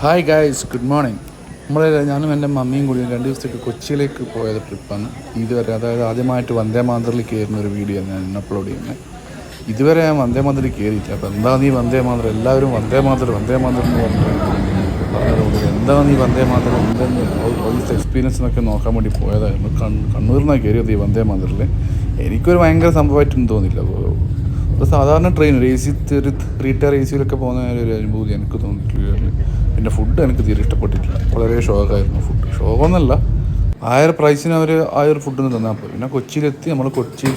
Hi guys, good morning. ഞാനും എൻ്റെ മമ്മിയും കൂടി 2 ദിവസത്തേക്ക് കൊച്ചിയിലേക്ക് പോയത് ട്രിപ്പാണ്. ഇതുവരെ അതായത് ആദ്യമായിട്ട് വന്ദേ മാതറിൽ കയറുന്ന ഒരു വീഡിയോ ഞാൻ ഇന്ന് അപ്ലോഡ് ചെയ്യുന്നത്. ഇതുവരെ ഞാൻ വന്ദേ മാതറിൽ കയറിയില്ല. അപ്പോൾ എന്താ നീ വന്ദേ മാതർ, എല്ലാവരും വന്ദേ മാതർ എന്ന് പറഞ്ഞതുകൊണ്ട് എന്താ നീ വന്ദേ മാതർ എന്തെന്ന് ഓൾസ് എക്സ്പീരിയൻസ് എന്നൊക്കെ നോക്കാൻ വേണ്ടി പോയതായിരുന്നു. കണ്ണൂരിൽ നിന്നാണ് കയറിയത് ഈ വന്ദേ മാതറിൽ. എനിക്കൊരു ഭയങ്കര സംഭവമായിട്ടൊന്നും തോന്നില്ല. ഒരു സാധാരണ ട്രെയിൻ ഒരു AC 3 ടയർ AC-യിലൊക്കെ പോകുന്ന ഒരു അനുഭൂതി എനിക്ക് തോന്നിയിട്ടില്ല. പിന്നെ ഫുഡ് എനിക്ക് തീരെ ഇഷ്ടപ്പെട്ടിട്ടില്ല. വളരെ ഷോക്കായിരുന്നു ഫുഡ്. ഷോക്കൊന്നല്ല, പ്രൈസിന് അവർ ഒരു ഫുഡൊന്നും തന്നാൽ പോയി. പിന്നെ കൊച്ചിയിലെത്തി. നമ്മൾ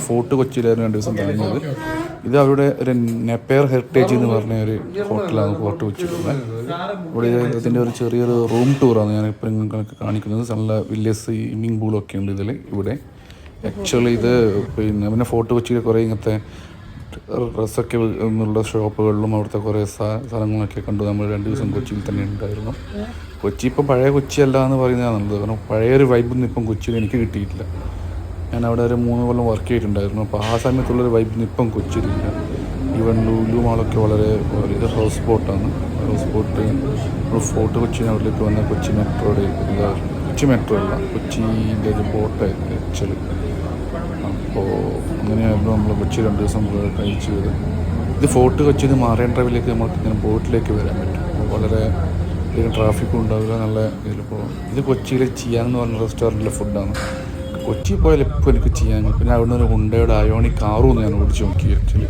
ഫോർട്ട് കൊച്ചിയിലായിരുന്നു 2 ദിവസം കഴിഞ്ഞത്. ഇത് അവരുടെ ഒരു നെപ്പയർ ഹെറിറ്റേജ് എന്ന് പറഞ്ഞ ഒരു ഹോട്ടലാണ് ഫോർട്ട് കൊച്ചിയിലുള്ളത്. ഇവിടെ ഇതിൻ്റെ ഒരു ചെറിയൊരു റൂം ടൂറാണ് ഞാനിപ്പോൾ നിങ്ങൾക്ക് കാണിക്കുന്നത്. നല്ല വലിയ സ്വിമ്മിങ് പൂളൊക്കെ ഉണ്ട് ഇവിടെ. ആക്ച്വലി ഇത് പിന്നെ ഫോർട്ട് കൊച്ചിയിൽ കുറേ ഇങ്ങനത്തെ ഡ്രസ്സൊക്കെ എന്നുള്ള ഷോപ്പുകളിലും അവിടുത്തെ കുറേ സ്ഥലങ്ങളൊക്കെ കണ്ടു. നമ്മൾ 2 ദിവസം കൊച്ചിയിൽ തന്നെ ഉണ്ടായിരുന്നു. കൊച്ചി ഇപ്പം പഴയ കൊച്ചിയല്ല എന്ന് പറയുന്നതാണ് നല്ലത്. കാരണം പഴയൊരു വൈബൊന്നും ഇപ്പം കൊച്ചിയിൽ എനിക്ക് കിട്ടിയിട്ടില്ല. ഞാൻ അവിടെ ഒരു 3 കൊല്ലം വർക്ക് ചെയ്തിട്ടുണ്ടായിരുന്നു. അപ്പോൾ ആ സമയത്തുള്ളൊരു വൈബൊന്നും ഇപ്പം കൊച്ചിയിലില്ല. ഈവൻ ലുലു മാളൊക്കെ വളരെ ഇത് ഹൗസ് ബോട്ടാണ്. ഹൗസ് ബോട്ട് ഫോർട്ട് കൊച്ചിനവിടേക്ക് വന്ന കൊച്ചി മെട്രോയുടെ കൊച്ചി മെട്രോ അല്ല, കൊച്ചിൻ്റെ ഒരു ബോട്ടായിരുന്നു ആക്ച്വലി. അപ്പോൾ അങ്ങനെയായിരുന്നു നമ്മൾ കൊച്ചി 2 ദിവസം കഴിച്ചത്. ഇത് ഫോർട്ട് കൊച്ചിയിൽ നിന്ന് മാറേൻ ഡ്രൈവിലേക്ക് നമുക്ക് ഇങ്ങനെ ബോട്ടിലേക്ക് വരാൻ പറ്റും. അപ്പോൾ വളരെ ട്രാഫിക്കും ഉണ്ടാവില്ല. നല്ല ഇതിലിപ്പോൾ ഇത് കൊച്ചിയിൽ ചെയ്യാനെന്ന് പറഞ്ഞ റെസ്റ്റോറൻറ്റിലെ ഫുഡാണ്. കൊച്ചി പോയാൽ ഇപ്പോൾ എനിക്ക് ചെയ്യാൻ. പിന്നെ അവിടെ നിന്ന് ഒരു ഹുണ്ടയുടെ അയോണിക് കാറും ഞാൻ ഓടിച്ച് നോക്കി ആക്ച്വലി.